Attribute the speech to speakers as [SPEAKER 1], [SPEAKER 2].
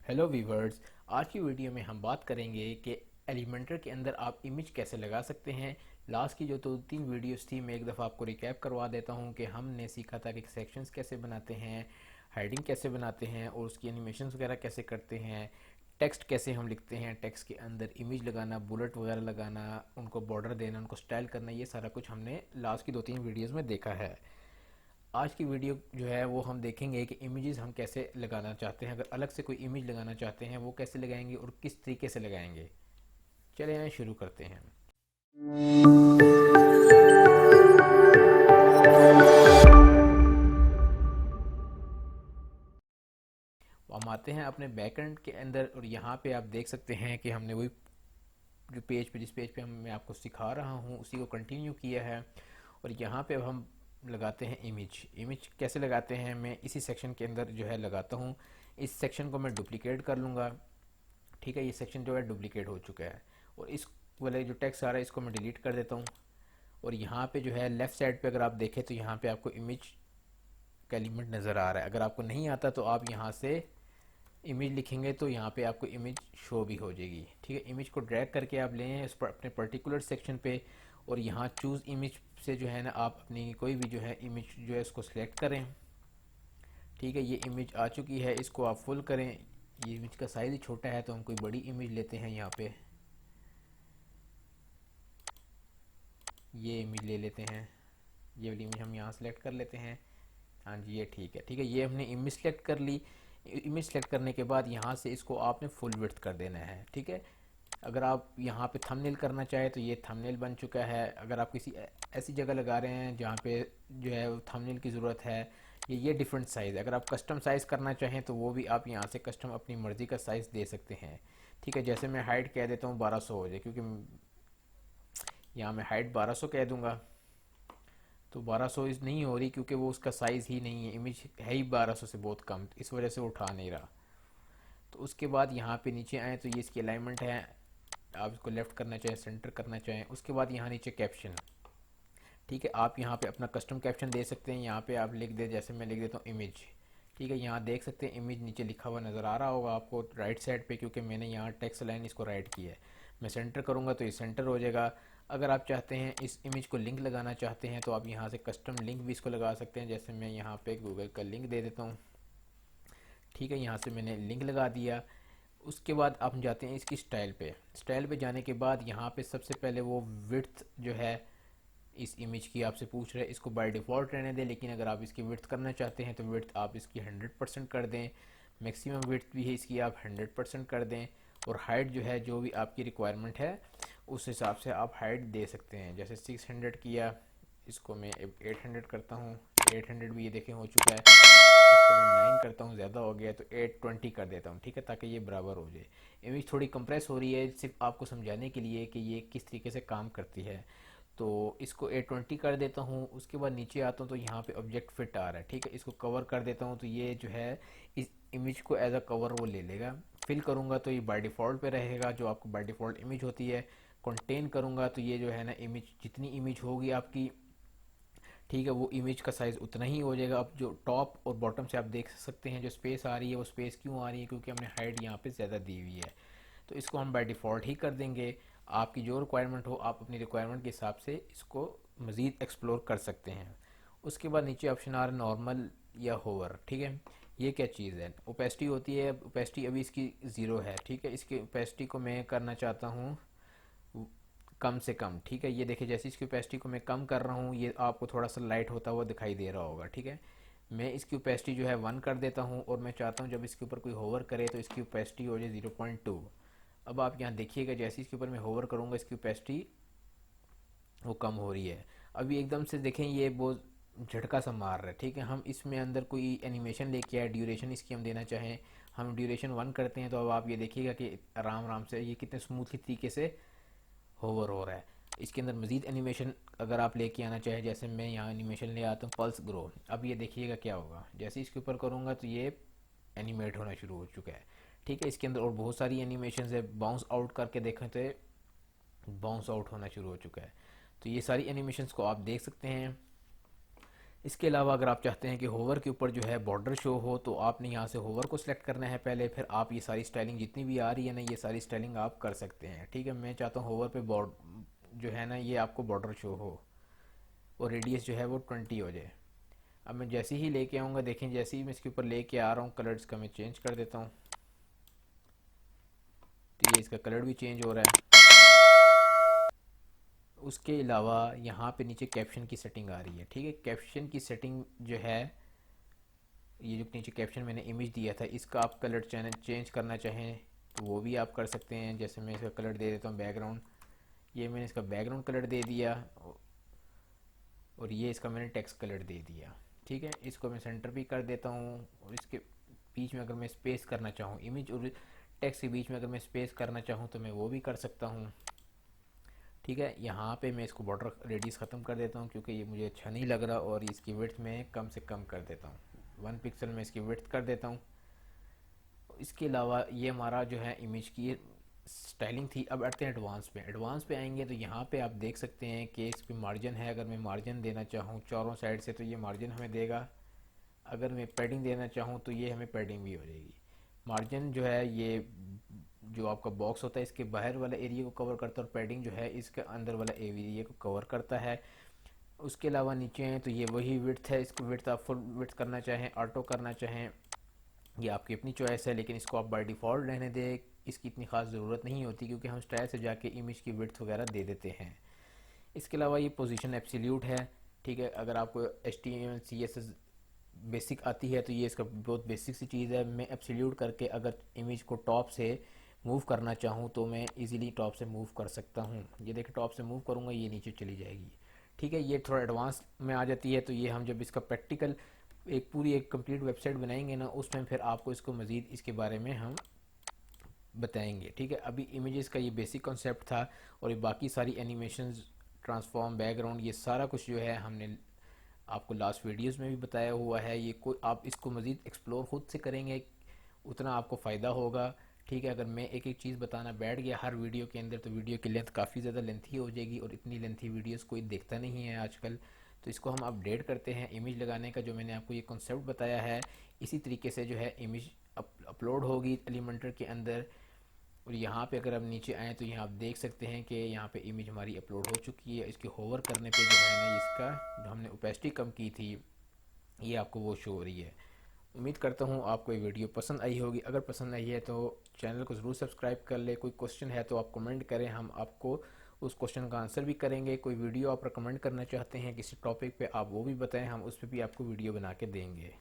[SPEAKER 1] Hello viewers. आज की video में हम बात करेंगे कि एलिमेंटर के अंदर आप इमेज कैसे लगा सकते हैं। लास्ट की जो 2-3 वीडियोस थी मैं एक दफ़ा आपको रिकैप करवा देता हूं कि हमने सीखा था कि सेक्शंस कैसे बनाते हैं, हेडिंग कैसे बनाते हैं और उसकी एनिमेशंस वगैरह कैसे करते हैं, टेक्स्ट कैसे हम लिखते हैं, टेक्स्ट के अंदर इमेज लगाना, बुलेट वगैरह लगाना, उनको बॉर्डर देना, उनको स्टाइल करना, ये सारा कुछ हमने लास्ट की 2-3 वीडियोज़ में देखा है। आज की वीडियो जो है वो हम देखेंगे कि इमेजेस हम कैसे लगाना चाहते हैं। अगर अलग से कोई इमेज लगाना चाहते हैं वो कैसे लगाएंगे और किस तरीके से लगाएंगे। चलिए आइए शुरू करते हैं। हम आते हैं अपने बैकएंड के अंदर और यहाँ पे आप देख सकते हैं कि हमने वही जो पेज पे जिस पेज पे मैं आपको सिखा रहा हूँ उसी को कंटिन्यू किया है। और यहाँ पे अब हम लगाते हैं इमेज। इमेज कैसे लगाते हैं मैं इसी सेक्शन के अंदर जो है लगाता हूँ। इस सेक्शन को मैं डुप्लीकेट कर लूँगा। ठीक है, ये सेक्शन जो है डुप्लीकेट हो चुका है और इस वाले जो टेक्स्ट आ रहा है इसको मैं डिलीट कर देता हूँ। और यहाँ पे जो है लेफ़्ट साइड पे अगर आप देखें तो यहाँ पे आपको इमेज का एलिमेंट नज़र आ रहा है। अगर आपको नहीं आता तो आप यहाँ से इमेज लिखेंगे तो यहाँ पे आपको इमेज शो भी हो जाएगी। ठीक है, इमेज को ड्रैग करके आप लें इस पर अपने पर्टिकुलर सेक्शन पे और यहाँ चूज़ इमेज से जो है ना आप अपनी कोई भी जो है इमेज जो है उसको सिलेक्ट करें। ठीक है, ये इमेज आ चुकी है, इसको आप फुल करें। ये इमेज का साइज़ ही छोटा है तो हम कोई बड़ी इमेज लेते हैं। यहाँ पे ये इमेज ले लेते हैं, ये वाली इमेज हम यहाँ सेलेक्ट कर लेते हैं। हाँ जी, ये ठीक है। ठीक है, ये हमने इमेज सेलेक्ट कर ली। इमेज सेलेक्ट करने के बाद यहाँ से इसको आपने फुल विड्थ कर देना है। ठीक है, अगर आप यहाँ पे थंबनेल करना चाहें तो ये थंबनेल बन चुका है। अगर आप किसी ऐसी जगह लगा रहे हैं जहाँ पे जो है थंबनेल की ज़रूरत है, ये डिफरेंट साइज़ है। अगर आप कस्टम साइज़ करना चाहें तो वो भी आप यहाँ से कस्टम अपनी मर्ज़ी का साइज़ दे सकते हैं। ठीक है, जैसे मैं हाइट कह देता हूँ 1200 हो जाए, क्योंकि यहाँ मैं हाइट 1200 कह दूँगा तो 1200 इस नहीं हो रही क्योंकि वो उसका साइज़ ही नहीं है। इमेज है ही 1200 से बहुत कम, इस वजह से वो उठा नहीं रहा। तो उसके बाद यहाँ पे नीचे आए तो ये इसकी अलाइनमेंट है। आप इसको लेफ़्ट करना चाहें, सेंटर करना चाहें। उसके बाद यहाँ नीचे कैप्शन। ठीक है, आप यहाँ पे अपना कस्टम कैप्शन दे सकते हैं। यहाँ पे आप लिख दे, जैसे मैं लिख देता हूँ इमेज। ठीक है, यहाँ देख सकते हैं इमेज नीचे लिखा हुआ नज़र आ रहा होगा आपको राइट साइड पे, क्योंकि मैंने यहाँ टेक्स्ट लाइन इसको राइट की है। मैं सेंटर करूँगा तो ये सेंटर हो जाएगा। अगर आप चाहते हैं इस इमेज को लिंक लगाना चाहते हैं तो आप यहाँ से कस्टम लिंक भी इसको लगा सकते हैं। जैसे मैं यहाँ पे गूगल का लिंक दे देता हूँ। ठीक है, यहाँ से मैंने लिंक लगा दिया। उसके बाद आप जाते हैं इसकी स्टाइल पे। स्टाइल पे जाने के बाद यहाँ पे सबसे पहले वो विड्थ जो है इस इमेज की आपसे पूछ रहे हैं, इसको बाय डिफ़ॉल्ट रहने दें। लेकिन अगर आप इसकी विड्थ करना चाहते हैं तो विड्थ आप इसकी 100% कर दें। मैक्सिमम विड्थ भी है इसकी, आप 100% कर दें। और हाइट जो है जो भी आपकी रिक्वायरमेंट है उस हिसाब से आप हाइट दे सकते हैं। जैसे 600 किया, इसको मैं 800 करता हूँ। 800 भी ये देखें हो चुका है। इसको मैं 9 करता हूँ, ज़्यादा हो गया तो 820 कर देता हूँ। ठीक है, ताकि ये बराबर हो जाए। इमेज थोड़ी कंप्रेस हो रही है सिर्फ आपको समझाने के लिए कि ये किस तरीके से काम करती है। तो इसको 820 कर देता हूँ। उसके बाद नीचे आता हूँ तो यहाँ पे ऑब्जेक्ट फिट आ रहा है। ठीक है, इसको कवर कर देता हूँ तो ये जो है इस इमेज को एज अ कवर वो ले लेगा। फिल करूँगा तो ये बाय डिफ़ॉल्ट पे रहेगा, जो आपको बाय डिफ़ॉल्ट इमेज होती है। कंटेन करूँगा तो ये जो है ना इमेज, जितनी इमेज होगी आपकी, ठीक है, वो इमेज का साइज़ उतना ही हो जाएगा। अब जो टॉप और बॉटम से आप देख सकते हैं जो स्पेस आ रही है, वो स्पेस क्यों आ रही है, क्योंकि हमने हाइट यहाँ पे ज़्यादा दी हुई है। तो इसको हम बाय डिफ़ॉल्ट ही कर देंगे। आपकी जो रिक्वायरमेंट हो आप अपनी रिक्वायरमेंट के हिसाब से इसको मज़ीद एक्सप्लोर कर सकते हैं। उसके बाद नीचे ऑप्शन आ रहा है नॉर्मल या होवर। ठीक है, ये क्या चीज़ है? ओपेसिटी होती है। ओपेसिटी अभी इसकी ज़ीरो है। ठीक है, इसकी ओपेसिटी को मैं करना चाहता हूँ कम से कम। ठीक है, ये देखिए जैसे इसकी ओपेसिटी को मैं कम कर रहा हूँ ये आपको थोड़ा सा लाइट होता हुआ दिखाई दे रहा होगा। ठीक है, मैं इसकी ओपेसिटी जो है 1 कर देता हूँ और मैं चाहता हूँ जब इसके ऊपर कोई होवर करे तो इसकी ओपेसिटी हो जाए 0.2। अब आप यहाँ देखिएगा जैसे इसके ऊपर मैं होवर करूँगा इसकी ओपेसिटी वो कम हो रही है। अभी एकदम से देखें ये बहुत झटका सा मार रहा है। ठीक है, हम इसमें अंदर कोई एनिमेशन लेके आए, ड्यूरेशन इसकी हम देना चाहें, हम ड्यूरेशन 1 करते हैं तो अब आप ये देखिएगा कि आराम आराम से ये कितने स्मूथली तरीके से होवर हो रहा है। इसके अंदर मज़ीद एनिमेशन अगर आप लेके आना चाहें, जैसे मैं यहाँ एनिमेशन ले आता हूँ पल्स ग्रो। अब ये देखिएगा क्या होगा, जैसे इसके ऊपर करूँगा तो ये एनिमेट होना शुरू हो चुका है। ठीक है, इसके अंदर और बहुत सारी एनिमेशन है। बाउंस आउट करके देखें तो बाउंस आउट होना शुरू हो चुका है। तो ये सारी एनिमेशंस को आप देख सकते हैं। इसके अलावा अगर आप चाहते हैं कि होवर के ऊपर जो है बॉर्डर शो हो तो आपने यहाँ से होवर को सिलेक्ट करना है पहले, फिर आप ये सारी स्टाइलिंग जितनी भी आ रही है ना ये सारी स्टाइलिंग आप कर सकते हैं। ठीक है, मैं चाहता हूँ होवर पे बॉर्ड जो है ना ये आपको बॉर्डर शो हो और रेडियस जो है वो 20 हो जाए। अब मैं जैसे ही लेके आऊँगा, देखें जैसे ही मैं इसके ऊपर लेके आ रहा हूँ कलर्स का मैं चेंज कर देता हूँ, तो ये इसका कलर भी चेंज हो रहा है। उसके अलावा यहाँ पे नीचे कैप्शन की सेटिंग आ रही है। ठीक है, कैप्शन की सेटिंग जो है, ये जो नीचे कैप्शन मैंने इमेज दिया था इसका आप कलर चैनल चेंज करना चाहें तो वो भी आप कर सकते हैं। जैसे मैं इसका कलर दे देता हूँ बैकग्राउंड, ये मैंने इसका बैकग्राउंड कलर दे दिया और ये इसका मैंने टेक्स्ट कलर दे दिया। ठीक है, इसको मैं सेंटर भी कर देता हूँ और इसके बीच में अगर मैं स्पेस करना चाहूँ, इमेज और टेक्स्ट के बीच में अगर मैं स्पेस करना चाहूँ तो मैं वो भी कर सकता हूँ। ठीक है, यहाँ पे मैं इसको बॉर्डर रेडियस ख़त्म कर देता हूँ क्योंकि ये मुझे अच्छा नहीं लग रहा और इसकी विड्थ में कम से कम कर देता हूँ, 1 पिक्सल में इसकी विड्थ कर देता हूँ। इसके अलावा ये हमारा जो है इमेज की स्टाइलिंग थी। अब आते हैं एडवांस पे। एडवांस पे आएंगे तो यहाँ पे आप देख सकते हैं कि इस पे मार्जिन है, अगर मैं मार्जिन देना चाहूँ चारों साइड से तो ये मार्जिन हमें देगा, अगर मैं पैडिंग देना चाहूँ तो ये हमें पैडिंग भी हो जाएगी। मार्जिन जो है ये जो आपका बॉक्स होता है इसके बाहर वाला एरिया को कवर करता है और पैडिंग जो है इसके अंदर वाला एरिया को कवर करता है। उसके अलावा नीचे हैं तो ये वही विड्थ है, इसको विड्थ आप फुल विड्थ करना चाहें ऑटो करना चाहें ये आपकी अपनी चॉइस है, लेकिन इसको आप बाय डिफ़ॉल्ट रहने दें, इसकी इतनी ख़ास ज़रूरत नहीं होती क्योंकि हम स्टाइल से जाके इमेज की विड्थ वगैरह दे देते हैं। इसके अलावा ये पोजीशन एब्सोल्यूट है। ठीक है, अगर आपको HTML CSS बेसिक आती है तो ये इसका बहुत बेसिक सी चीज़ है। मैं एब्सोल्यूट करके अगर इमेज को टॉप से मूव करना चाहूँ तो मैं इजीली टॉप से मूव कर सकता हूँ। ये देखिए टॉप से मूव करूँगा ये नीचे चली जाएगी। ठीक है, ये थोड़ा एडवांस में आ जाती है, तो ये हम जब इसका प्रैक्टिकल एक पूरी एक कंप्लीट वेबसाइट बनाएंगे ना उस टाइम फिर आपको इसको मज़ीद इसके बारे में हम बताएंगे। ठीक है, अभी इमेजेस का ये बेसिक कॉन्सेप्ट था और ये बाकी सारी एनिमेशंस, ट्रांसफॉर्म, बैकग्राउंड, ये सारा कुछ जो है हमने आपको लास्ट वीडियोस में भी बताया हुआ है। ये कोई आप इसको मज़ीद एक्सप्लोर खुद से करेंगे उतना आपको फ़ायदा होगा। ठीक है, अगर मैं एक एक चीज़ बताना बैठ गया हर वीडियो के अंदर तो वीडियो की लेंथ काफ़ी ज़्यादा लेंथी हो जाएगी और इतनी लेंथी वीडियोस कोई देखता नहीं है आजकल। तो इसको हम अपडेट करते हैं। इमेज लगाने का जो मैंने आपको ये कॉन्सेप्ट बताया है इसी तरीके से जो है इमेज अपलोड होगी एलिमेंटर के अंदर। और यहाँ पे अगर आप नीचे आएँ तो यहाँ आप देख सकते हैं कि यहाँ पे इमेज हमारी अपलोड हो चुकी है। इसके होवर करने पे जो है ना इसका जो हमने ओपेसिटी कम की थी ये आपको वो शो हो रही है। उम्मीद करता हूँ आपको ये वीडियो पसंद आई होगी। अगर पसंद आई है तो चैनल को ज़रूर सब्सक्राइब कर ले। कोई क्वेश्चन है तो आप कमेंट करें, हम आपको उस क्वेश्चन का आंसर भी करेंगे। कोई वीडियो आप रिकमेंड करना चाहते हैं किसी टॉपिक पे आप वो भी बताएं, हम उस पर भी आपको वीडियो बना के देंगे।